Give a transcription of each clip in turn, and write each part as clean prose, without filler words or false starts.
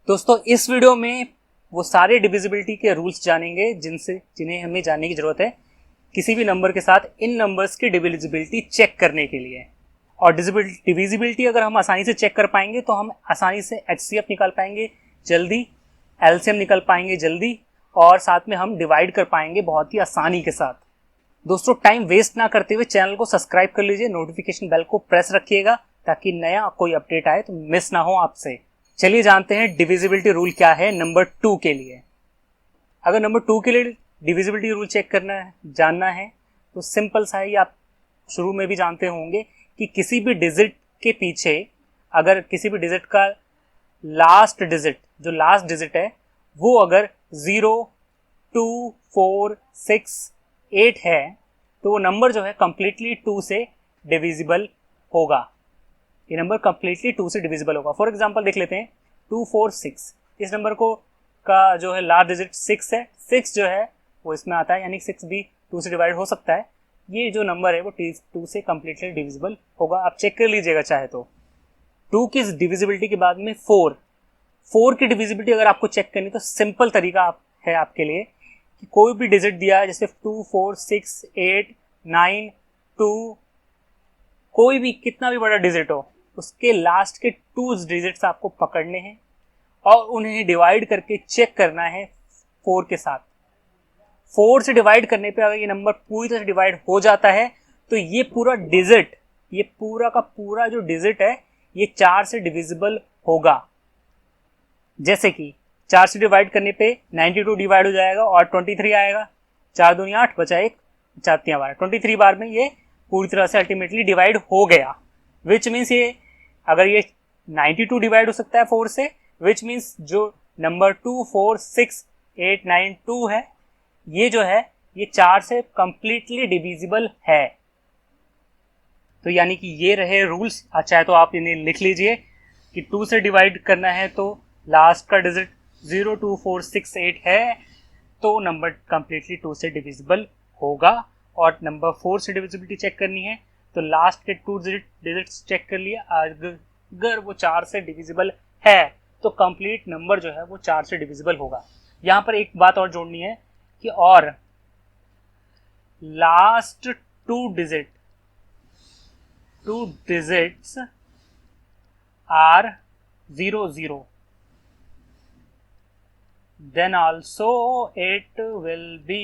दोस्तों इस वीडियो में वो सारे डिविजिबिलिटी के रूल्स जानेंगे जिन्हें हमें जानने की जरूरत है किसी भी नंबर के साथ इन नंबर्स की डिविजिबिलिटी चेक करने के लिए। और डिविजिबिलिटी अगर हम आसानी से चेक कर पाएंगे तो हम आसानी से एचसीएफ निकाल पाएंगे जल्दी, एलसीएम निकाल पाएंगे जल्दी, और साथ में हम डिवाइड कर पाएंगे बहुत ही आसानी के साथ। दोस्तों टाइम वेस्ट ना करते हुए चैनल को सब्सक्राइब कर लीजिए, नोटिफिकेशन बेल को प्रेस रखिएगा ताकि नया कोई अपडेट आए तो मिस ना हो आपसे। चलिए जानते हैं डिविजिबिलिटी रूल क्या है नंबर 2 के लिए। अगर नंबर 2 के लिए डिविजिबिलिटी रूल चेक करना है, जानना है तो सिंपल सा है, ये आप शुरू में भी जानते होंगे कि किसी भी डिजिट के पीछे अगर किसी भी डिजिट का लास्ट डिजिट है वो अगर 0, 2, 4, 6, 8 है तो वो नंबर जो है कंप्लीटली 2 से डिविजिबल होगा। ये नंबर कंप्लीटली 2 से डिविजिबल होगा। फॉर एग्जांपल देख लेते हैं 2, 4, 6। इस नंबर को का जो है लास्ट डिजिट 6 है, 6 जो है वो इसमें आता है, यानी 6 भी 2 से डिवाइड हो सकता है। ये जो नंबर है वो 2 से कंप्लीटली डिविजिबल होगा। आप चेक कर लीजिएगा चाहे तो। 2 की डिविजिबिलिटी के बाद में 4 की डिविजिबिलिटी अगर आपको चेक करनी तो सिंपल तरीका है आपके लिए कि कोई भी डिजिट दिया है जैसे 2, 4, 6, 8, 9, 2, कोई भी कितना भी बड़ा डिजिट हो उसके लास्ट के 2 डिजिट्स आपको पकड़ने हैं और उन्हें डिवाइड करके चेक करना है 4 के साथ। 4 से डिवाइड करने पे अगर ये नंबर पूरी तरह से डिवाइड हो जाता है तो ये पूरा डिजिट, ये पूरा का पूरा जो डिजिट है ये 4 से डिविजिबल होगा। जैसे कि 4 से डिवाइड करने पे 92 डिवाइड हो जाएगा और 23 आएगा। 4 दूनी 8 बचा 1, 4 3 12, 23 बार में ये पूरी तरह से अल्टीमेटली डिवाइड हो गया। विच मीन्स ये अगर ये 92 डिवाइड हो सकता है 4 से, विच मीन्स जो नंबर 2, 4, 6, 8, 9, 2 है ये जो है ये 4 से कंप्लीटली डिविजिबल है। तो यानी कि ये रहे रूल्स। अच्छा है तो आप इन्हें लिख लीजिए कि 2 से डिवाइड करना है तो लास्ट का डिजिट 0, 2, 4, 6, 8 है तो नंबर कंप्लीटली 2 से डिविजिबल होगा। और नंबर 4 से डिविजिबिलिटी चेक करनी है तो लास्ट के 2 डिजिट्स चेक कर लिए, अगर वो 4 से डिविजिबल है तो कंप्लीट नंबर जो है वो 4 से डिविजिबल होगा। यहाँ पर एक बात और जोड़नी है कि और last 2 digits are 0, 0, then also it will be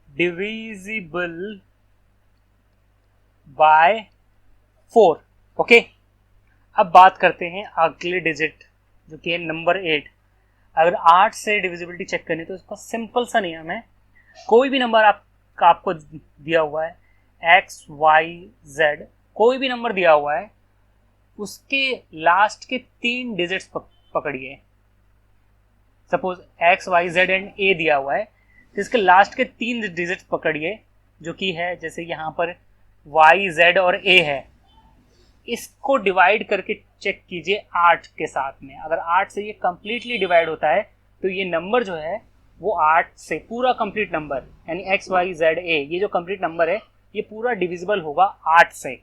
divisible by 4। Okay, अब बात करते हैं अगले डिजिट जो कि है नंबर 8। अगर 8 से डिविजिबिलिटी चेक करनी तो इसका सिंपल सा नियम है, कोई भी नंबर आपको दिया हुआ है x, y, z, कोई भी नंबर दिया हुआ है उसके लास्ट के 3 डिजिट्स पकड़िए। Suppose x, y, z and a दिया हुआ है तो इसके लास्ट के 3 डिजिट्स पकड़िए जो कि है जैसे यहाँ पर y, z और a है। इसको डिवाइड करके चेक कीजिए 8 के साथ में। अगर 8 से ये कंप्लीटली डिवाइड होता है तो ये नंबर जो है वो 8 से पूरा कंप्लीट नंबर यानी x, y, z, a ये जो कंप्लीट नंबर है ये पूरा डिविजिबल होगा 8 से।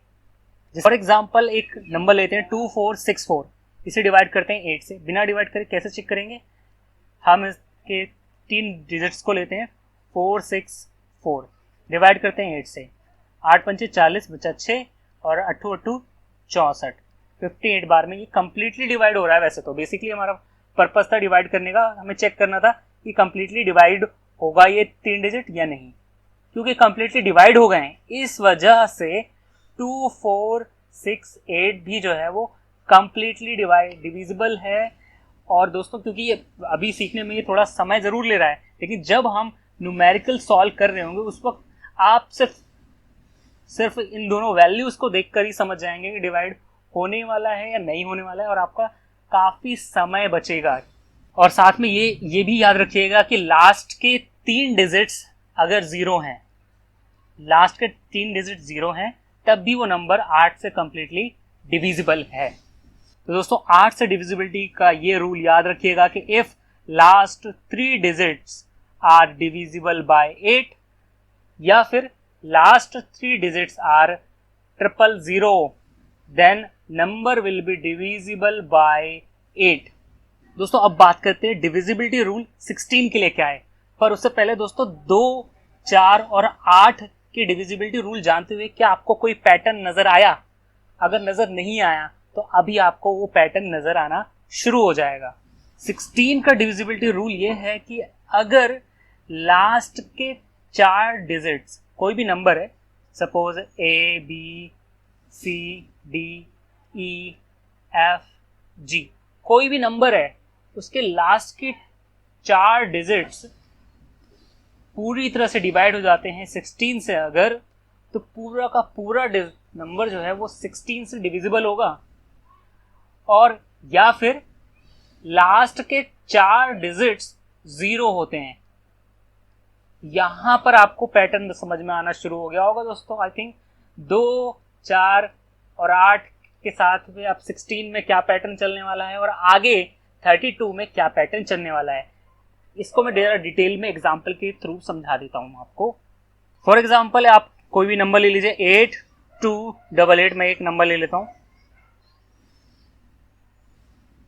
फॉर एग्जाम्पल एक नंबर लेते हैं 2, 4, 6, 4, इसे डिवाइड करते हैं 8 से। बिना डिवाइड करे कैसे चेक करेंगे, हम इसके 3 डिजिट्स को लेते हैं 4, 6, 4, डिवाइड करते हैं 8 से। 8 पंचे 40 बचा 6 और 8 8 64, 58 बार में ये कंप्लीटली डिवाइड हो रहा है। वैसे तो बेसिकली हमारा पर्पस था डिवाइड करने का, हमें चेक करना था कि कंप्लीटली डिवाइड होगा ये 3 डिजिट या नहीं। क्योंकि कंप्लीटली डिवाइड हो गए हैं इस वजह से 2, 4, 6, 8 भी जो है वो कंप्लीटली डिविजिबल है। और दोस्तों क्योंकि ये अभी सीखने में ये थोड़ा समय जरूर ले रहा है, लेकिन जब हम न्यूमेरिकल सॉल्व कर रहे होंगे उस वक्त आप सिर्फ इन दोनों वैल्यूज को देखकर ही समझ जाएंगे कि डिवाइड होने वाला है या नहीं होने वाला है, और आपका काफी समय बचेगा। और साथ में ये भी याद रखिएगा कि लास्ट के 3 डिजिट्स अगर 0 हैं, लास्ट के 3 डिजिट 0 हैं तब भी वो नंबर 8 से कंप्लीटली डिविजिबल है। तो दोस्तों 8 से डिविजिबिलिटी का ये रूल याद रखिएगा कि if last 3 digits are divisible by 8 या फिर last 3 digits are 000, then number will be divisible by 8। दोस्तों अब बात करते हैं डिविजिबिलिटी रूल 16 के लिए क्या है। पर उससे पहले दोस्तों 2, 4 और 8 की डिविजिबिलिटी रूल जानते हुए क्या आपको कोई पैटर्न नजर आया? अगर नजर नहीं आया तो अभी आपको वो पैटर्न नजर आना शुरू हो जाएगा। 16 का डिविजिबिलिटी रूल ये है कि अगर लास्ट के 4 डिजिट्स कोई भी नंबर है, suppose A, B, C, D, E, F, G, कोई भी नंबर है, उसके लास्ट के 4 डिजिट्स पूरी तरह से डिवाइड हो जाते हैं 16 से अगर, तो पूरा का पूरा नंबर जो है वो 16 से डिविजिबल होगा। और या फिर लास्ट के 4 डिजिट्स 0 होते हैं। यहां पर आपको पैटर्न समझ में आना शुरू हो गया होगा दोस्तों। आई थिंक 2, 4 और 8 के साथ में अब 16 में क्या पैटर्न चलने वाला है और आगे 32 में क्या पैटर्न चलने वाला है, इसको मैं डिटेल में एग्जाम्पल के थ्रू समझा देता हूं आपको। फॉर एग्जाम्पल आप कोई भी नंबर ले लीजिए 8288। मैं एक नंबर ले लेता हूं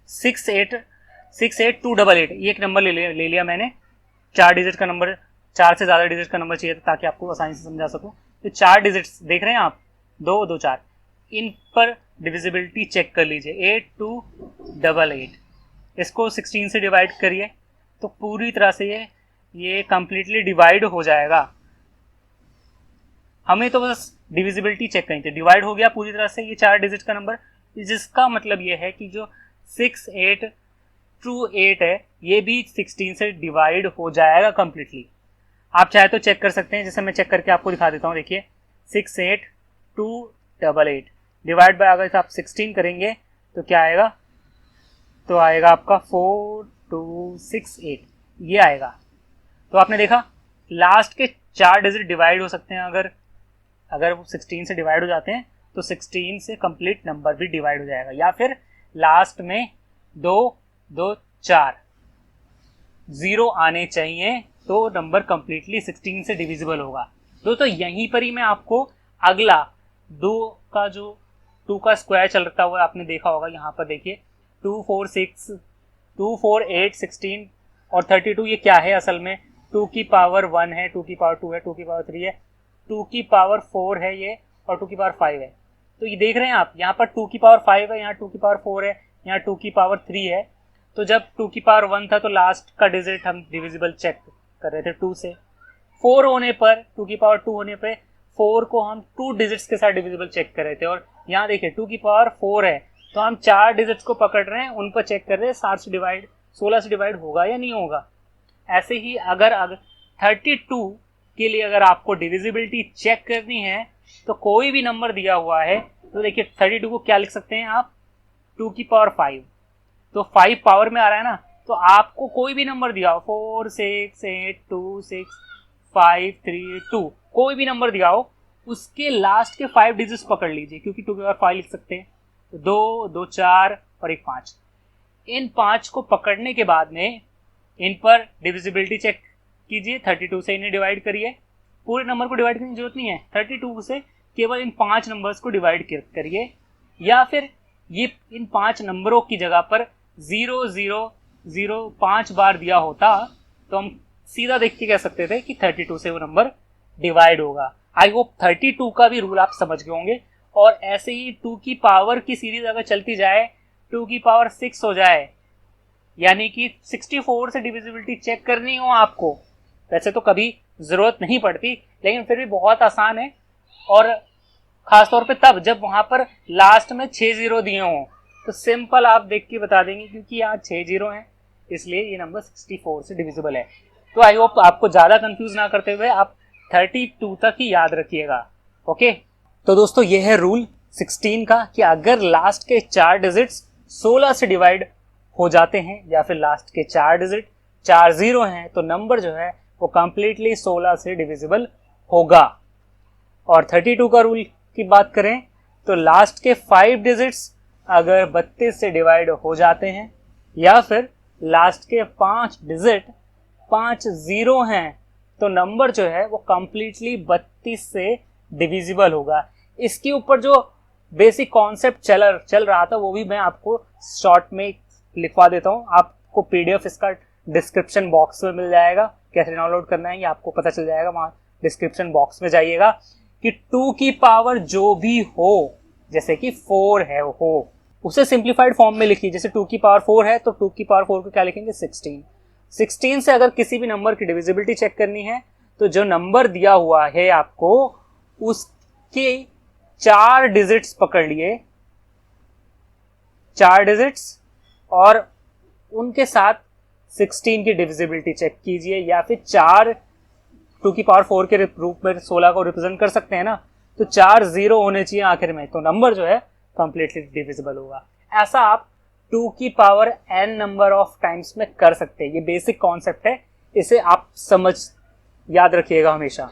68288। ये एक नंबर ले लिया मैंने। 4 डिजिट का नंबर, 4 से ज्यादा डिजिट का नंबर चाहिए था ताकि आपको आसानी से समझा सकूं। तो 4 डिजिट्स देख रहे हैं आप, 2, 2, 4, इन पर डिविजिबिलिटी चेक कर लीजिए। 8288 इसको 16 से डिवाइड करिए तो पूरी तरह से ये कंप्लीटली डिवाइड हो जाएगा। हमें तो बस डिविजिबिलिटी चेक करनी थी। डिवाइड हो गया पूरी तरह से ये 4 डिजिट का नंबर, जिसका मतलब ये है कि जो 6828 है ये भी 16 से डिवाइड हो जाएगा कंप्लीटली। आप चाहे तो चेक कर सकते हैं, जैसे मैं चेक करके आपको दिखा देता हूँ। देखिए 68288 डिवाइड बाय, अगर आप 16 करेंगे तो क्या आएगा, तो आएगा आपका 4268, ये आएगा। तो आपने देखा लास्ट के 4 डिजिट डिवाइड हो सकते हैं। अगर वो 16 से डिवाइड हो जाते हैं तो 16 से कंप्लीट नंबर भी डिवाइड हो जाएगा। या फिर लास्ट में 2, 2, 4 0 आने चाहिए तो नंबर कंप्लीटली 16 से डिविजिबल होगा। दोस्तों यहीं पर ही मैं आपको अगला 2 का स्क्वायर चल रहा हुआ आपने देखा होगा। यहाँ पर देखिए 2, 4, 6, 2, 4, 8, 16 और 32। ये क्या है असल में? 2 की पावर 1 है, 2 की पावर 2 है, 2 की पावर 3 है, 2 की पावर 4 है ये, और 2 की पावर 5 है। तो ये देख रहे हैं आप, यहाँ पर 2 की पावर 5 है, यहाँ 2 की पावर 4 है, यहाँ 2 की पावर 3 है। तो जब 2 की पावर 1 था तो लास्ट का डिजिट हम डिविजिबल चेक कर रहे थे 2 से। 4 होने पर, 2 की पावर 2 होने पे 4 को हम 2 डिजिट्स के साथ डिविजिबल चेक कर रहे थे। और यहाँ देखिए 2 की पावर 4 है तो हम 4 डिजिट्स को पकड़ रहे हैं, उन पर चेक कर रहे हैं 16 से डिवाइड होगा या नहीं होगा। ऐसे ही अगर 32 के लिए अगर आपको डिविजिबिलिटी चेक करनी है तो कोई भी नंबर दिया हुआ है तो देखिए 32 को क्या लिख सकते हैं आप, 2 की पावर 5। तो 5 पावर में आ रहा है ना, तो आपको कोई भी नंबर दिया हो, 4, 6, 8, 2, 6, 5, 3, 2, कोई भी नंबर दिया हो उसके लास्ट के 5 डिजिट्स पकड़ लीजिए, क्योंकि 2 की पावर 5 लिख सकते हैं। तो 2, 2, 4 और एक 5। इन 5 को पकड़ने के बाद में इन पर डिविजिबिलिटी चेक कीजिए। 32 से इन्हें डिवाइड करिए। पूरे नंबर को डिवाइड करने की जरूरत नहीं है, 32 से केवल इन 5 नंबर्स को डिवाइड करिए। या फिर ये इन 5 नंबरों की जगह पर 0, 0, 0 5 बार दिया होता तो हम सीधा देख के कह सकते थे कि 32 से वो नंबर डिवाइड होगा। आई होप 32 का भी रूल आप समझ गए होंगे। और ऐसे ही 2 की पावर की सीरीज अगर चलती जाए, 2 की पावर 6 हो जाए, यानी कि 64 से डिविजिबिलिटी चेक करनी हो आपको, वैसे तो कभी जरूरत नहीं पड़ती लेकिन फिर भी बहुत आसान है। और खासतौर पे तब जब वहां पर लास्ट में 6 0 दिए हों तो सिंपल आप देख के बता देंगे, क्योंकि यहाँ 6 0 हैं इसलिए ये नंबर 64 से डिविजिबल है। तो आई होप आपको ज्यादा कंफ्यूज ना करते हुए आप 32 तक ही याद रखिएगा। ओके, तो दोस्तों ये है रूल 16 का कि अगर लास्ट के 4 डिजिट्स 16 से डिवाइड हो जाते हैं या फिर लास्ट के 4 डिजिट 4 0 हैं तो नंबर जो है वो कंप्लीटली 16 से डिविजिबल होगा। और 32 का रूल की बात करें तो लास्ट के 5 डिजिट्स अगर 32 से डिवाइड हो जाते हैं या फिर लास्ट के 5 डिजिट 5 0 हैं तो नंबर जो है वो कंप्लीटली 32 से डिविजिबल होगा। इसके ऊपर जो बेसिक कॉन्सेप्ट चल रहा था, वो भी मैं आपको शॉर्ट में लिखवा देता हूँ। आपको PDF इसका डिस्क्रिप्शन बॉक्स में मिल जाएगा, कैसे डाउनलोड करना है ये आपको पता चल जाएगा, वहाँ डिस्क्रिप्शन बॉक्स में जाइएगा कि 2 की पावर जो भी हो, जैसे कि 4 है हो, उसे सिंप्लीफाइड फॉर्म में लिखिए। जैसे 2 की पावर 4 है तो 2 की पावर 4 को क्या लिखेंगे 16। 16 से अगर किसी भी नंबर की डिविजिबिलिटी चेक करनी है तो जो नंबर दिया हुआ है आपको उसके 4 डिजिट्स पकड़ लिए, 4 डिजिट्स, और उनके साथ 16 की डिविजिबिलिटी चेक कीजिए, या फिर 4 2 की पावर 4 के रूप में 16 को रिप्रेजेंट कर सकते हैं ना, तो 4 0 होने चाहिए आखिर में, तो नंबर जो है कंप्लीटली डिविजिबल होगा। ऐसा आप 2 की power n number of times में कर सकते हैं। ये बेसिक कॉन्सेप्ट है, इसे आप याद रखिएगा हमेशा।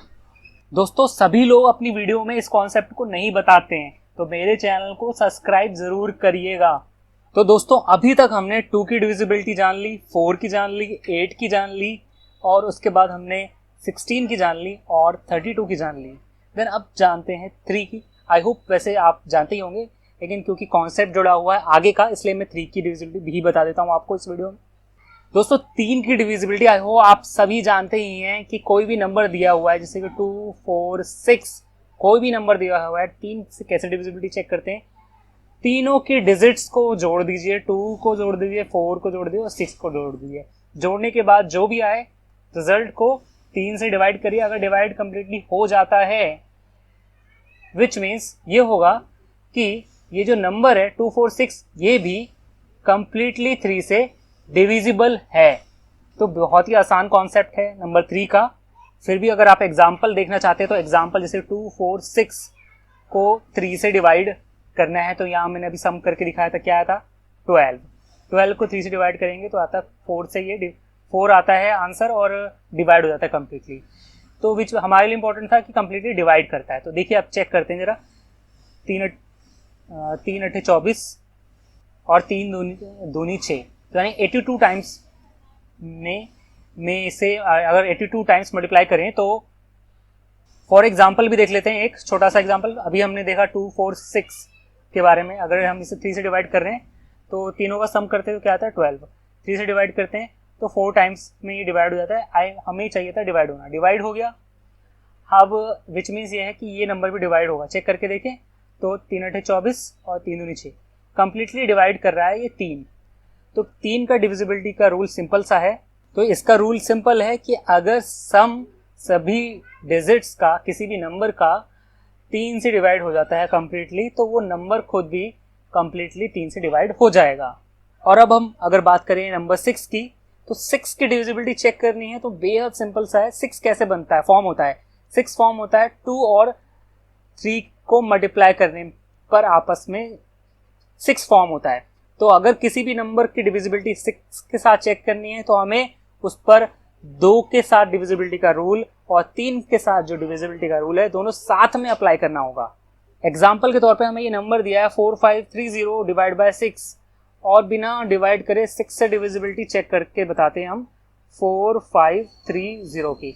दोस्तों सभी लोग अपनी वीडियो में इस कॉन्सेप्ट को नहीं बताते हैं, तो मेरे चैनल को सब्सक्राइब जरूर करिएगा। तो दोस्तों अभी तक हमने 2 की डिविजिबिलिटी जान ली, 4 की जान ली, 8 की जान ली, और उसके बाद हमने 16 की जान ली और 32 की जान ली। देन अब जानते हैं 3 की। आई होप वैसे आप जानते ही होंगे, लेकिन क्योंकि कॉन्सेप्ट जुड़ा हुआ है आगे का, इसलिए मैं 3 की डिविजिबिलिटी भी बता देता हूँ आपको इस वीडियो में। दोस्तों 3 की डिविजिबिलिटी आई होप आप सभी जानते ही हैं कि कोई भी नंबर दिया हुआ है, जैसे कि 2 4 6, कोई भी नंबर दिया हुआ है, 3 से कैसे डिविजिबिलिटी चेक करते हैं, तीनों की डिजिट्स को जोड़ दीजिए, 2 को जोड़ दीजिए, 4 को जोड़ दीजिए और 6 को जोड़ दीजिए। जोड़ने के बाद जो भी आए रिजल्ट को 3 से डिवाइड करिए। अगर डिवाइड कंप्लीटली हो जाता है, विच मीन्स ये होगा कि ये जो नंबर है 2 4 6 ये भी कंप्लीटली 3 से डिविजिबल है। तो बहुत ही आसान कॉन्सेप्ट है नंबर 3 का। फिर भी अगर आप एग्जाम्पल देखना चाहते हैं तो एग्जाम्पल जैसे 2 4 6 को 3 से डिवाइड करना है, तो यहाँ मैंने अभी सम करके दिखाया था, क्या आया था 12 को 3 से डिवाइड करेंगे तो आता 4 से, ये 4 आता है आंसर और डिवाइड हो जाता है कम्प्लीटली। तो विच हमारे लिए इंपॉर्टेंट था कि कम्प्लीटली डिवाइड करता है। तो देखिए आप चेक करते हैं जरा, 3 8 24 और 3 दूनी 6, तो यानी 82 टाइम्स में इसे अगर 82 टाइम्स मल्टीप्लाई करें तो फॉर एग्जाम्पल भी देख लेते हैं, एक छोटा सा एग्जाम्पल। अभी हमने देखा 2 4 6 के बारे में, अगर हम इसे 3 से डिवाइड कर रहे हैं तो तीनों का सम करते हैं तो क्या आता है 12। 3 से डिवाइड करते हैं तो 4 टाइम्स में ये डिवाइड हो जाता है। हमें चाहिए था डिवाइड होना, डिवाइड हो गया। अब विच मीन्स ये है कि ये नंबर भी डिवाइड होगा। चेक करके देखें तो 3 8 24 और 3 दूनी 6 कंप्लीटली डिवाइड कर रहा है ये 3। तो 3 का डिविजिबिलिटी का रूल सिंपल सा है। तो इसका रूल सिंपल है कि अगर सम सभी डिजिट्स का किसी भी नंबर का 3 से डिवाइड हो जाता है कंप्लीटली, तो वो नंबर खुद भी कंप्लीटली 3 से डिवाइड हो जाएगा। और अब हम अगर बात करें नंबर 6 की, तो 6 की डिविजिबिलिटी चेक करनी है तो बेहद सिंपल सा है। 6 कैसे बनता है, फॉर्म होता है, 6 फॉर्म होता है 2 और 3 को मल्टीप्लाई करने पर आपस में 6 फॉर्म होता है। तो अगर किसी भी नंबर की डिविजिबिलिटी 6 के साथ चेक करनी है तो हमें उस पर 2 के साथ डिविजिबिलिटी का रूल और 3 के साथ जो डिविजिबिलिटी का रूल है दोनों साथ में अप्लाई करना होगा। एग्जाम्पल के तौर पे हमें ये नंबर दिया है 4530 डिवाइड बाय 6, और बिना डिवाइड करे 6 से डिविजिबिलिटी चेक करके बताते हैं हम 4530 की।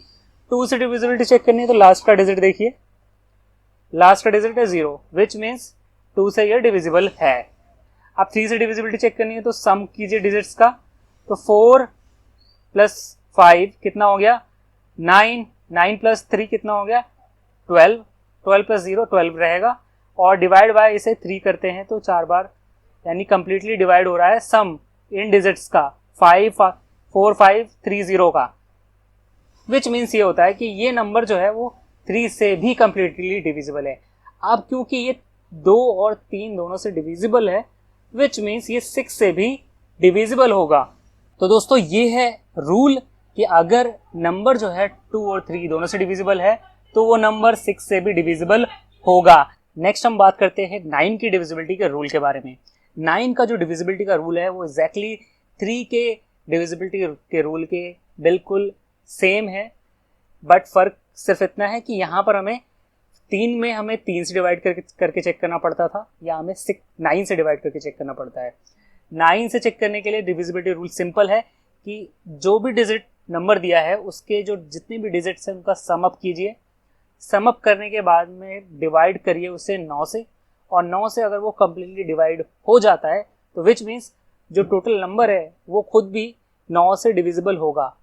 2 से डिविजिबिलिटी चेक करनी है तो लास्ट का डिजिट देखिए, लास्ट का डिजिट है 0, विच मीन्स 2 से ये डिविजिबल है। अब 3 से डिविजिबिलिटी चेक करनी है तो सम कीजिए डिजिट्स का, तो 4 प्लस 5 कितना हो गया 9, 9 प्लस 3 कितना हो गया 12, 12 प्लस 0 12 रहेगा, और डिवाइड बाय इसे 3 करते हैं तो 4 बार, यानी कंप्लीटली डिवाइड हो रहा है सम इन डिजिट्स का 4530 का, विच मीन्स ये होता है कि ये नंबर जो है वो 3 से भी कंप्लीटली डिविजिबल है। अब क्योंकि ये 2 और 3 दोनों से डिविजिबल है, विच मीन्स ये 6 से भी डिविजिबल होगा। तो दोस्तों ये है रूल कि अगर नंबर जो है 2 और 3 दोनों से डिविजिबल है तो वो नंबर 6 से भी डिविजिबल होगा। नेक्स्ट हम बात करते हैं 9 की डिविजिबिलिटी के रूल के बारे में। 9 का जो डिविजिबिलिटी का रूल है वो एग्जैक्टली 3 के डिविजिबिलिटी के रूल के बिल्कुल सेम है, बट फर्क सिर्फ इतना है कि यहाँ पर हमें 3 में हमें 3 से डिवाइड करके चेक करना पड़ता था, या हमें 9 से डिवाइड करके चेक करना पड़ता है। 9 से चेक करने के लिए डिविजिबिलिटी रूल सिंपल है कि जो भी डिजिट नंबर दिया है उसके जो जितने भी डिजिट्स हैं उनका सम अप कीजिए, सम अप करने के बाद में डिवाइड करिए उसे 9 से, और 9 से अगर वो कम्प्लीटली डिवाइड हो जाता है तो विच मीन्स जो टोटल नंबर है वो खुद भी 9 से डिविजिबल होगा।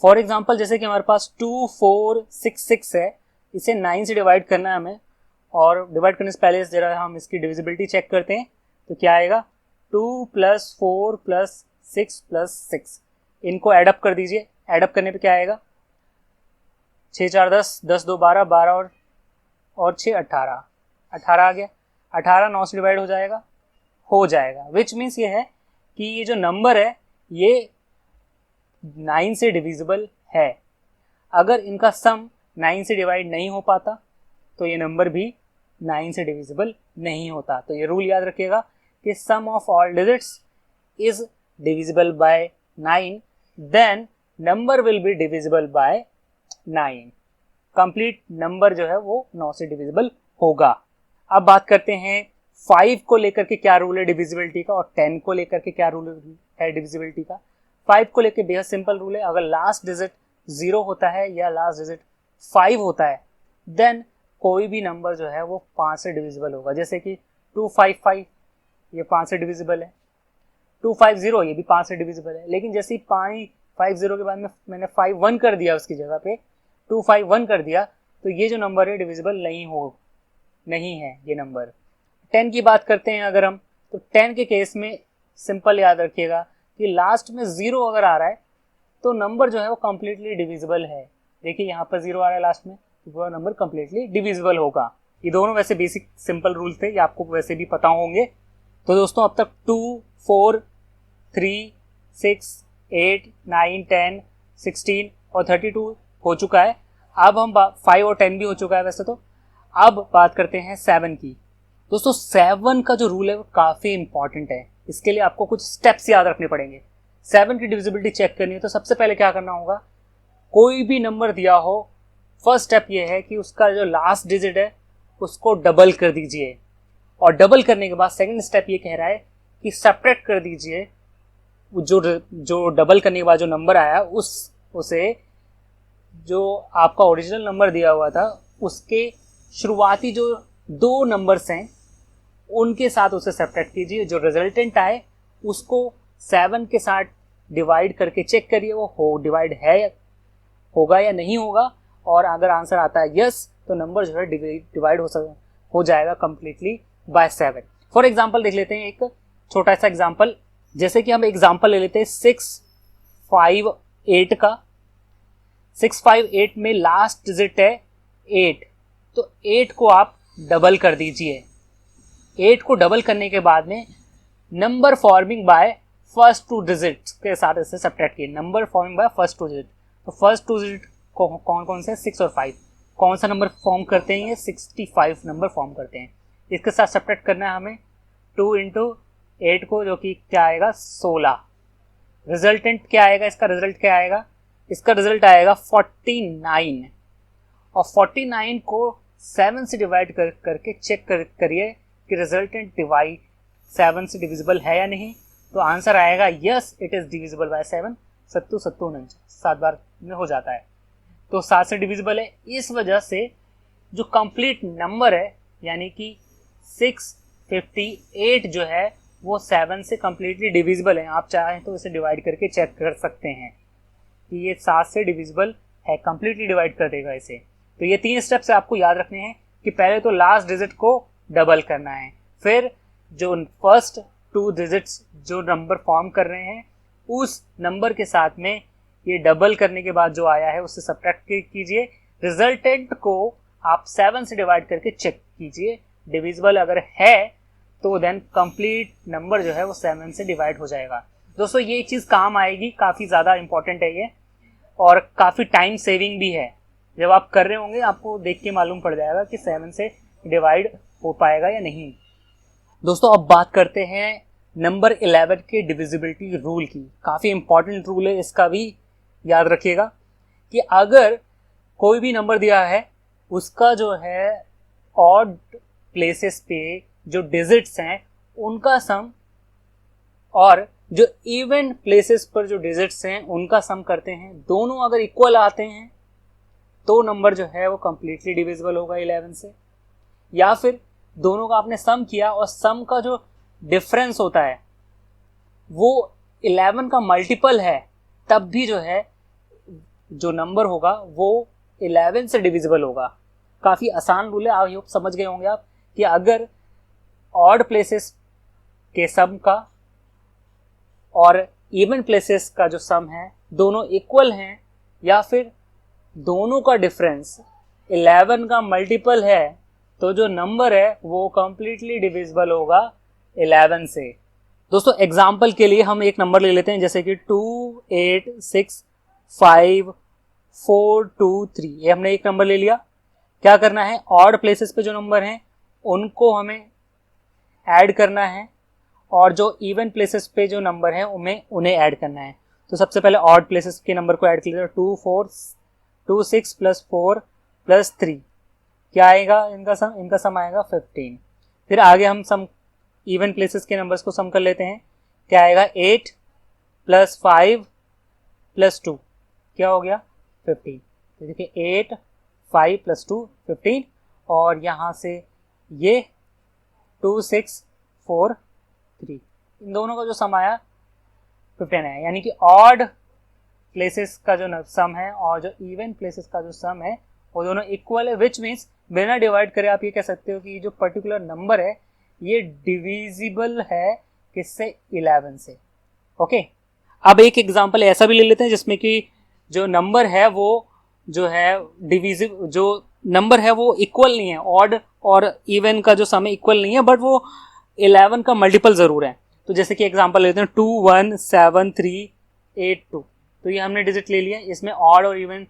फॉर एग्जाम्पल जैसे कि हमारे पास 2466 है, इसे 9 से डिवाइड करना है हमें, और डिवाइड करने से पहले जरा हम इसकी डिविजिबिलिटी चेक करते हैं। तो क्या आएगा, 2 + 4 + 6 + 6, इनको एडअप कर दीजिए। एडअप करने पे क्या आएगा, 6 4 10, 10 2 12, 12 और 6 18, 18 आ गया। 18 9 से डिवाइड हो जाएगा विच मीन्स ये है कि ये जो नंबर है ये 9 से डिविजिबल है। अगर इनका सम 9 से डिवाइड नहीं हो पाता तो ये नंबर भी 9 से डिविजिबल नहीं होता। तो ये रूल याद रखिएगा कि sum of all digits is divisible by 9, then number will be divisible by 9। Complete number जो है वो 9 से डिविजिबल होगा। अब बात करते हैं 5 को लेकर के क्या रूल है डिविजिबिलिटी का, और 10 को लेकर के क्या रूल है डिविजिबिलिटी का। 5 को लेकर बेहद सिंपल रूल है, अगर लास्ट डिजिट 0 होता है या लास्ट डिजिट 5 होता है देन कोई भी नंबर जो है वो 5 से डिविजिबल होगा। जैसे कि 255 ये 5 से डिविजिबल है, 250 ये भी 5 से डिविजिबल है। लेकिन जैसे ही 550 के बाद में मैंने 51 कर दिया, उसकी जगह पे 251 कर दिया, तो ये जो नंबर है डिविजिबल नहीं है ये नंबर। 10 की बात करते हैं अगर हम, तो 10 के केस में सिंपल याद रखिएगा कि लास्ट में 0 अगर आ रहा है तो नंबर जो है वो कम्प्लीटली डिविजिबल है। देखिए यहाँ पर 0 आ रहा है लास्ट में, तो वो नंबर कम्प्लीटली डिविजिबल होगा। ये दोनों वैसे बेसिक सिंपल रूल्स थे, ये आपको वैसे भी पता होंगे। तो दोस्तों अब तक 2 4 3 6 8 9 10 16 और 32 हो चुका है। अब हम 5 और 10 भी हो चुका है वैसे तो। अब बात करते हैं 7 की। दोस्तों 7 का जो रूल है वो काफ़ी इंपॉर्टेंट है, इसके लिए आपको कुछ स्टेप्स याद रखने पड़ेंगे। 7 की डिविजिबिलिटी चेक करनी है तो सबसे पहले क्या करना होगा, कोई भी नंबर दिया हो, फर्स्ट स्टेप ये है कि उसका जो लास्ट डिजिट है उसको डबल कर दीजिए, और डबल करने के बाद सेकंड स्टेप ये कह रहा है कि सेपरेट कर दीजिए जो डबल करने के बाद जो नंबर आया उसे जो आपका ओरिजिनल नंबर दिया हुआ था उसके शुरुआती जो 2 नंबर्स हैं उनके साथ उसे सेपरेट कीजिए। जो रिजल्टेंट आए उसको 7 के साथ डिवाइड करके चेक करिए वो डिवाइड होगा या नहीं होगा, और अगर आंसर आता है यस तो नंबर जो है डिवाइड हो जाएगा कम्प्लीटली बाय 7। फॉर एग्जाम्पल देख लेते हैं एक छोटा सा एग्जाम्पल, जैसे कि हम एग्जाम्पल ले लेते हैं 658 का। 658 में लास्ट डिजिट है 8, तो 8 को आप डबल कर दीजिए। 8 को डबल करने के बाद में number forming by first 2 digit के साथ इसे सब्ट्रैक्ट किए। Number forming by first 2 digit, तो फर्स्ट 2 डिजिट कौन कौन से, 6 और 5, कौन सा नंबर फॉर्म करते हैं, ये 65 नंबर फॉर्म करते हैं। इसके साथ सब्ट्रैक्ट करना है हमें 2 × 8 को, जो कि क्या आएगा 16। रिजल्टेंट क्या आएगा, इसका रिजल्ट क्या आएगा, इसका रिजल्ट आएगा 49, और 49 को 7 से डिवाइड करके चेक करिए कि रिजल्टेंट 7 से डिविजिबल है या नहीं। तो आंसर आएगा yes it is divisible bye 7। 7 7 7 बार में हो जाता है, तो 7 से डिविजिबल है। इस वजह से जो कंप्लीट नंबर है यानी कि 658 जो है वो 7 से कंप्लीटली डिविजिबल है। आप चाहें तो इसे डिवाइड करके चेक कर सकते हैं कि ये 7 से डिविजिबल है, कंप्लीटली डिवाइड कर देगा इसे। तो ये 3 स्टेप्स आपको याद रखने हैं कि पहले तो लास्ट डिजिट को डबल करना है, फिर जो फर्स्ट 2 डिजिट्स जो नंबर फॉर्म कर रहे हैं उस नंबर के साथ में ये डबल करने के बाद जो आया है उससे सब्ट्रैक्ट कीजिए। रिजल्टेंट को आप 7 से डिवाइड करके चेक कीजिए, डिविजिबल अगर है तो देन कंप्लीट नंबर जो है वो 7 से डिवाइड हो जाएगा। दोस्तों ये चीज़ काम आएगी, काफ़ी ज़्यादा इंपॉर्टेंट है ये, और काफ़ी टाइम सेविंग भी है। जब आप कर रहे होंगे आपको देख के मालूम पड़ जाएगा कि 7 से डिवाइड हो पाएगा या नहीं। दोस्तों अब बात करते हैं नंबर 11 के डिविजिबिलिटी रूल की। काफ़ी इंपॉर्टेंट रूल है, इसका भी याद रखिएगा कि अगर कोई भी नंबर दिया है उसका जो है ऑड प्लेसेस पे जो डिजिट्स हैं उनका सम, और जो इवन प्लेसेस पर जो डिजिट्स हैं उनका सम करते हैं, दोनों अगर इक्वल आते हैं तो नंबर जो है वो कंप्लीटली डिविजिबल होगा 11 से। या फिर दोनों का आपने सम किया और सम का जो डिफरेंस होता है वो 11 का मल्टीपल है, तब भी जो है जो नंबर होगा वो 11 से डिविजिबल होगा। काफ़ी आसान रूल है, आप ये समझ गए होंगे आप कि अगर ऑड प्लेसेस के सम का और इवन प्लेसेस का जो सम है दोनों इक्वल हैं, या फिर दोनों का डिफरेंस 11 का मल्टीपल है, तो जो नंबर है वो कंप्लीटली डिविजिबल होगा 11 से। दोस्तों एग्जाम्पल के लिए हम एक नंबर ले लेते हैं, जैसे कि 2 8 6 5 4 2 3। ये हमने एक नंबर ले लिया। क्या करना है, ऑड प्लेसेस पे जो नंबर हैं उनको हमें ऐड करना है, और जो इवन प्लेसेस पे जो नंबर हैं उन्हें ऐड करना है। तो सबसे पहले ऑड प्लेसेस के नंबर को ऐड कर लेते हैं। 2 6 प्लस 4 प्लस 3 क्या आएगा, इनका सम आएगा 15। फिर आगे हम सम इवन प्लेसेस के नंबर्स को सम कर लेते हैं। क्या आएगा, 8 प्लस 5 प्लस 2 क्या हो गया 15। तो देखिए 8 5 प्लस 2 15, और यहाँ से ये 2 6 4 3, इन दोनों का जो सम आया 15 है। यानी कि ऑड प्लेसेस का जो सम है और जो इवन प्लेसेस का जो सम है वो दोनों इक्वल है, विच मीन्स बिना डिवाइड करे आप ये कह सकते हो कि जो पर्टिकुलर नंबर है ये डिविजिबल है किससे, 11 से। ओके, अब एक एग्जांपल ऐसा भी ले लेते हैं जिसमें कि जो नंबर है वो जो है डिविजिबल, जो नंबर है वो इक्वल नहीं है, ऑड और इवन का जो सम है इक्वल नहीं है, बट वो 11 का मल्टीपल जरूर है। तो जैसे कि एग्जांपल लेते हैं 2 1 7 3 8 2। तो ये हमने डिजिट ले लिया, इसमें ऑड और इवन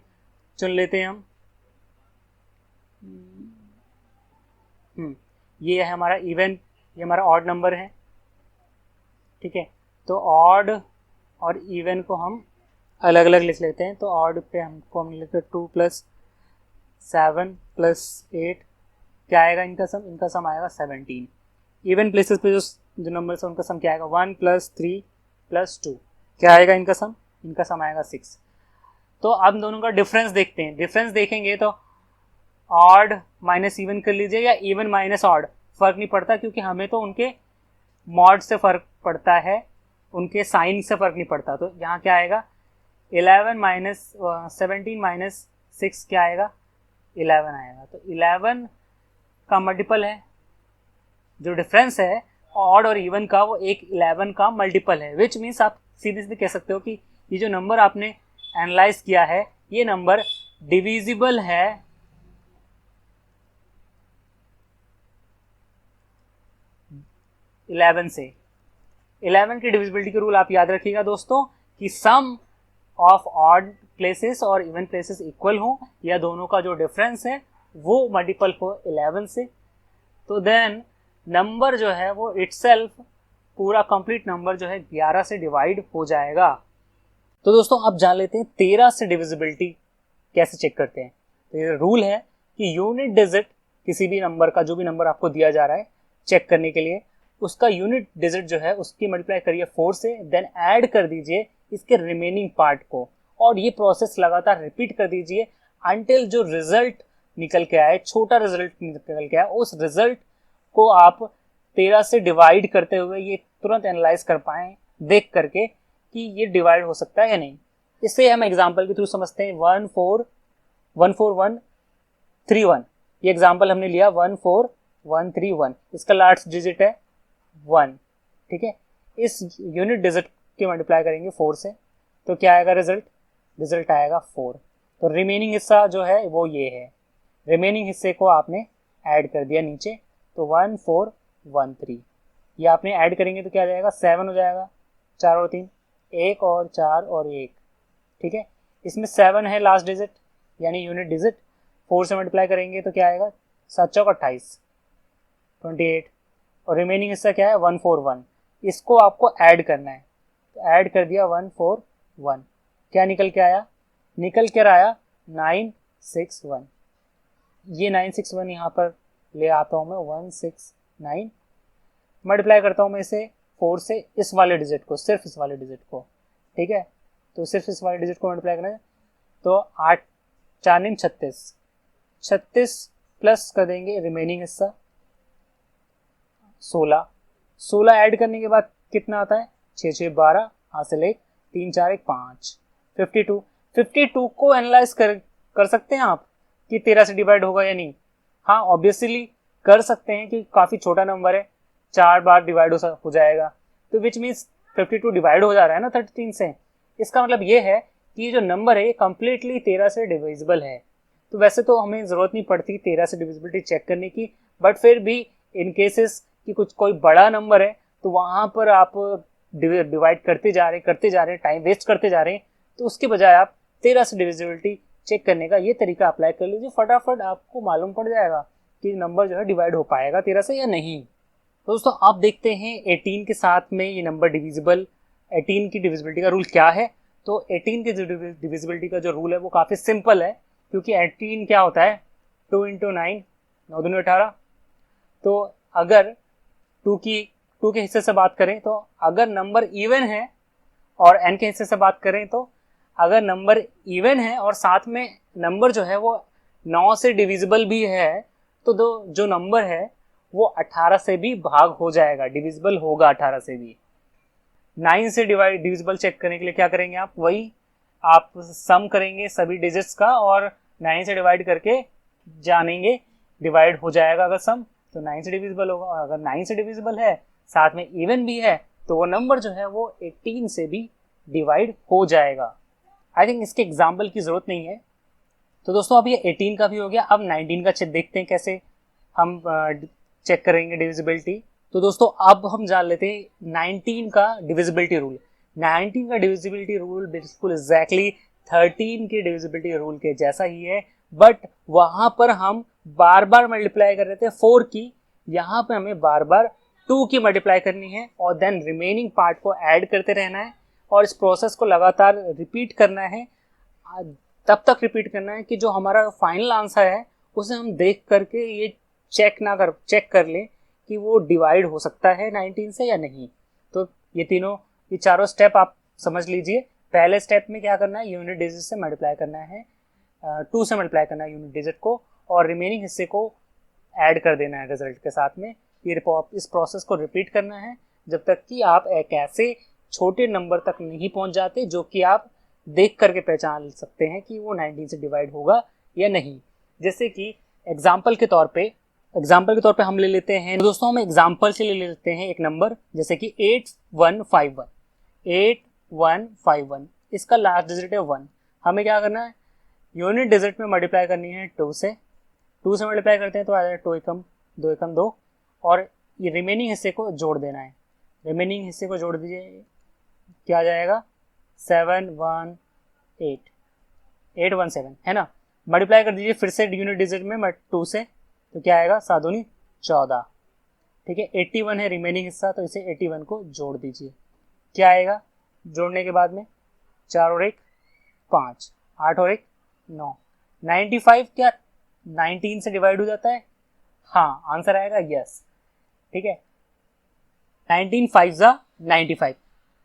चुन लेते हैं हम। ये है हमारा इवन, ये हमारा ऑड नंबर है, ठीक है। तो ऑड और इवन को हम अलग अलग लिख लेते हैं। तो ऑड पे हम लिखते हैं 2 प्लस 7 प्लस 8 क्या आएगा, इनका सम आएगा 17। इवन प्लेसेस पे जो नंबर्स है उनका सम क्या आएगा, 1 प्लस 3 प्लस 2 क्या आएगा, इनका सम आएगा 6। तो अब दोनों का डिफरेंस देखते हैं। डिफरेंस देखेंगे तो ऑड माइनस इवन कर लीजिए या इवन माइनस ऑड, फर्क नहीं पड़ता, क्योंकि हमें तो उनके मॉड से फर्क पड़ता है, उनके साइन से फर्क नहीं पड़ता। तो यहाँ क्या आएगा, 17 माइनस 6 क्या आएगा, 11 आएगा। तो 11 का मल्टीपल है, जो डिफरेंस है ऑड और इवन का वो एक 11 का मल्टीपल है, विच मीन्स आप सीधे सीधे कह सकते हो कि ये जो नंबर आपने एनालाइज किया है ये नंबर डिविजिबल है 11 से। 11 की डिविजिबिलिटी के रूल आप याद रखिएगा दोस्तों, कि सम ऑफ ऑड प्लेसेस और इवन प्लेसेस इक्वल हो, या दोनों का जो डिफरेंस है वो मल्टीपल हो 11 से, तो देन नंबर जो है वो इटसेल्फ पूरा कंप्लीट नंबर जो है 11 से डिवाइड हो जाएगा। तो दोस्तों अब जान लेते हैं 13 से डिविजिबिलिटी कैसे चेक करते हैं। तो ये रूल है कि यूनिट डिजिट किसी भी नंबर का, जो भी नंबर आपको दिया जा रहा है चेक करने के लिए, उसका यूनिट डिजिट जो है उसकी मल्टीप्लाई करिए 4 से, देन ऐड कर दीजिए इसके रिमेनिंग पार्ट को, और ये प्रोसेस लगातार रिपीट कर दीजिए अंटिल जो रिजल्ट निकल के आए, छोटा रिजल्ट निकल के आए, उस रिजल्ट को आप 13 से डिवाइड करते हुए ये तुरंत एनालाइज कर पाएं देख करके कि ये डिवाइड हो सकता है या नहीं। इससे हम एग्जांपल के थ्रू समझते हैं। 14131, ये एग्जांपल हमने लिया 14131, इसका लास्ट डिजिट है 1, ठीक है। इस यूनिट डिजिट के मल्टीप्लाई करेंगे 4 से, तो क्या आएगा रिजल्ट आएगा 4। तो रिमेनिंग हिस्सा जो है वो ये है, रिमेनिंग हिस्से को आपने ऐड कर दिया नीचे, तो 1413 ये आपने ऐड करेंगे तो क्या आ जाएगा, 7 हो जाएगा, 4 और 3 1 और 4 और 1, ठीक है। इसमें 7 है लास्ट डिजिट यानी यूनिट डिजिट, 4 से मल्टीप्लाई करेंगे तो क्या आएगा, 7 चौक 28 28, और रिमेनिंग हिस्सा क्या है 141, इसको आपको ऐड करना है। तो ऐड कर दिया 141, क्या निकल के आया, 961। ये 961 यहाँ पर ले आता हूँ मैं, 169, मल्टीप्लाई करता हूँ मैं इसे 4 से, इस वाले डिजिट को, सिर्फ इस वाले डिजिट को, ठीक है। तो सिर्फ इस वाले डिजिट को मल्टीप्लाई करना है, तो 8 4 36 प्लस कर देंगे रिमेनिंग हिस्सा, 16, 16 ऐड करने के बाद कितना आता है, 6 6 12, हासिल 1, 3 4 1 5, 52। 52 को एनालाइज कर सकते हैं आप कि 13 से डिवाइड होगा या नहीं। हाँ ऑब्वियसली कर सकते हैं कि काफ़ी छोटा नंबर है, 4 बार डिवाइड हो जाएगा, तो विच मीन्स 52 डिवाइड हो जा रहा है ना 13 से। इसका मतलब ये है कि ये जो नंबर है ये कम्प्लीटली 13 से डिविजिबल है। तो वैसे तो हमें ज़रूरत नहीं पड़ती 13 से डिविजिबिलिटी चेक करने की, बट फिर भी इन केसेस कि कुछ कोई बड़ा नंबर है तो वहाँ पर आप डिवाइड करते जा रहे हैं, टाइम वेस्ट करते जा रहे हैं, तो उसके बजाय आप 13 से डिविजिबिलिटी चेक करने का ये तरीका अप्लाई कर लीजिए, फटाफट आपको मालूम पड़ जाएगा कि नंबर जो है डिवाइड हो पाएगा 13 से या नहीं। तो दोस्तों आप देखते हैं 18 के साथ में ये नंबर डिविजिबल, 18 की डिविजिबिलिटी का रूल क्या है। तो 18 की डिविजिबिलिटी का जो रूल है वो काफ़ी सिंपल है, क्योंकि 18 क्या होता है, 2 × 9, 9 दूनी 18। तो अगर 2 के हिस्से से बात करें तो अगर नंबर इवन है, और n के हिस्से से बात करें तो अगर नंबर इवन है और साथ में नंबर जो है वो 9 से डिविजिबल भी है, तो जो नंबर है वो 18 से भी भाग हो जाएगा, डिविजिबल होगा 18 से भी। 9 से डिविजिबल चेक करने के लिए क्या करेंगे आप, वही आप सम करेंगे सभी डिजिट्स का और 9 से डिवाइड करके जानेंगे डिवाइड हो जाएगा। अगर सम तो 9 से डिविजिबल होगा, और अगर 9 से डिविजिबल है साथ में इवन भी है तो वो नंबर जो है वो 18 से भी डिवाइड हो जाएगा। आई थिंक इसके एग्जाम्पल की ज़रूरत नहीं है। तो दोस्तों अब ये 18 का भी हो गया, अब 19 का देखते हैं कैसे हम चेक करेंगे डिविजिबिलिटी। तो दोस्तों अब हम जान लेते हैं 19 का डिविजिबिलिटी रूल। 19 का डिविजिबिलिटी रूल बिल्कुल एग्जैक्टली 13 के डिविजिबिलिटी रूल के जैसा ही है, बट वहाँ पर हम बार बार मल्टीप्लाई कर रहे थे 4 की, यहाँ पे हमें बार बार 2 की मल्टीप्लाई करनी है और देन रिमेनिंग पार्ट को ऐड करते रहना है, और इस प्रोसेस को लगातार रिपीट करना है, तब तक रिपीट करना है कि जो हमारा फाइनल आंसर है उसे हम देख करके ये चेक कर लें कि वो डिवाइड हो सकता है 19 से या नहीं। तो ये चारों स्टेप आप समझ लीजिए। पहले स्टेप में क्या करना है, यूनिट डिजिट से मल्टीप्लाई करना है, 2 से मल्टीप्लाई करना है यूनिट डिजिट को, और रिमेनिंग हिस्से को ऐड कर देना है रिजल्ट के साथ में। इस प्रोसेस को रिपीट करना है जब तक कि आप एक ऐसे छोटे नंबर तक नहीं पहुंच जाते जो कि आप देख करके पहचान सकते हैं कि वो 19 से डिवाइड होगा या नहीं। जैसे कि एग्जाम्पल के तौर पे हम ले लेते हैं, दोस्तों हम एग्जाम्पल से ले लेते हैं एक नंबर जैसे कि 8151। इसका लास्ट डिजिट है 1। हमें क्या करना है, यूनिट डिजिट में मल्टीप्लाई करनी है 2 से मल्टीप्लाई करते हैं तो आ जाएगा 2 एकम 2 एकम 2, और ये रिमेनिंग हिस्से को जोड़ देना है। रिमेनिंग हिस्से को जोड़ दीजिए, क्या आ जाएगा 817 है ना। मल्टीप्लाई कर दीजिए फिर से यूनिट डिजिट में 2 से, तो क्या आएगा 7 दूनी 14। ठीक है, 81 है रिमेनिंग हिस्सा, तो इसे 81 को जोड़ दीजिए, क्या आएगा जोड़ने के बाद में 4 और 1 5, 8 और 1 9। 95 क्या 19 से डिवाइड हो जाता है? हाँ, आंसर आएगा यस। ठीक है, 19 5 जा 95।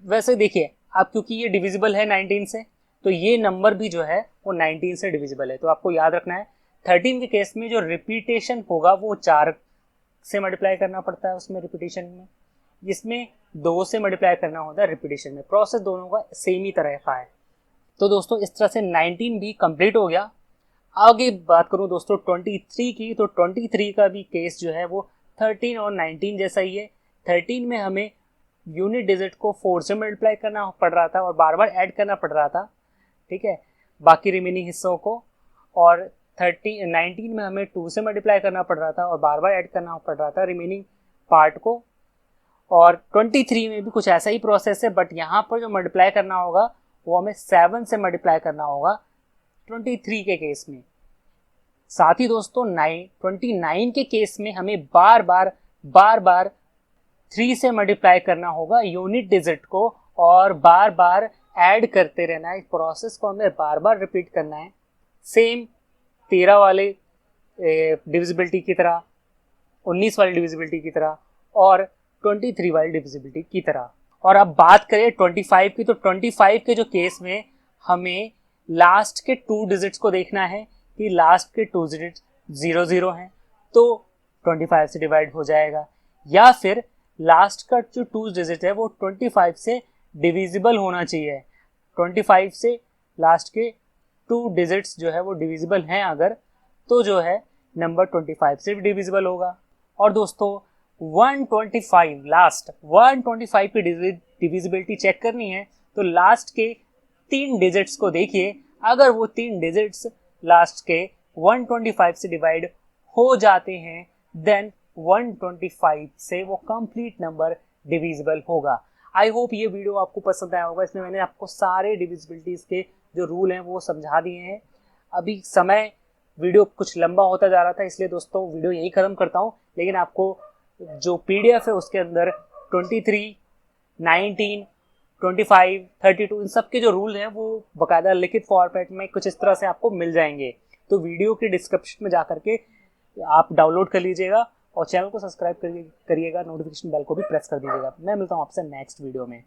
वैसे देखिए अब क्योंकि ये डिविजिबल है 19 से, तो ये नंबर भी जो है वो 19 से डिविजिबल है। तो आपको याद रखना है 13 के केस में जो रिपीटेशन होगा वो 4 से मल्टीप्लाई करना पड़ता है उसमें रिपीटेशन में, जिसमें 2 से मल्टीप्लाई करना होता है रिपीटेशन में। प्रोसेस दोनों का सेम ही तरह का है। तो दोस्तों इस तरह से 19 भी कंप्लीट हो गया। आगे बात करूं दोस्तों 23 की, तो 23 का भी केस जो है वो 13 और 19 जैसा ही है। 13 में हमें यूनिट डिजिट को 4 से मल्टीप्लाई करना पड़ रहा था और बार बार ऐड करना पड़ रहा था, ठीक है, बाकी रिमेनिंग हिस्सों को। और 19 में हमें 2 से मल्टीप्लाई करना पड़ रहा था और बार बार ऐड करना पड़ रहा था रिमेनिंग पार्ट को। और 23 में भी कुछ ऐसा ही प्रोसेस है, बट यहाँ पर जो मल्टीप्लाई करना होगा वो हमें 7 से मल्टीप्लाई करना होगा 23 के केस में। साथ ही दोस्तों 29 के केस में हमें बार बार 3 से मल्टीप्लाई करना होगा यूनिट डिजिट को, और बार बार ऐड करते रहना है। इस प्रोसेस को हमें बार बार रिपीट करना है, सेम 13 वाले डिविजिबिलिटी की तरह, 19 वाली डिविजिबिलिटी की तरह और 23 वाली डिविजिबिलिटी की तरह। और अब बात करें 25 की, तो 25 के जो केस में हमें लास्ट के 2 डिजिट्स को देखना है कि लास्ट के 2 डिजिट 0 0 हैं, तो 25 से डिवाइड हो जाएगा। या फिर लास्ट का जो 2 डिजिट है वो 25 से डिविजिबल होना चाहिए। 25 से लास्ट के 2 डिजिट्स जो है वो डिविजिबल हैं अगर, तो जो है नंबर 25 से भी डिविजिबल होगा। और दोस्तों 125 लास्ट 125 की डिविजिबिलिटी चेक करनी है तो लास्ट के 3 डिजिट्स को देखिए, अगर वो 3 डिजिट्स लास्ट के 125 से डिवाइड हो जाते हैं देन 125 से वो कंप्लीट नंबर डिविजिबल होगा। आई होप ये वीडियो आपको पसंद आया होगा। इसमें मैंने आपको सारे डिविजिबिलिटीज के जो रूल हैं वो समझा दिए हैं। अभी समय वीडियो कुछ लंबा होता जा रहा था, इसलिए दोस्तों वीडियो यही खत्म करता हूँ। लेकिन आपको जो PDF है उसके अंदर 23, 19, 25, 32 इन सब के जो रूल हैं वो बाकायदा लिखित फॉर्मेट में कुछ इस तरह से आपको मिल जाएंगे। तो वीडियो के डिस्क्रिप्शन में जा करके आप डाउनलोड कर लीजिएगा और चैनल को सब्सक्राइब करिएगा, नोटिफिकेशन बेल को भी प्रेस कर दीजिएगा। मैं मिलता हूँ आपसे नेक्स्ट वीडियो में।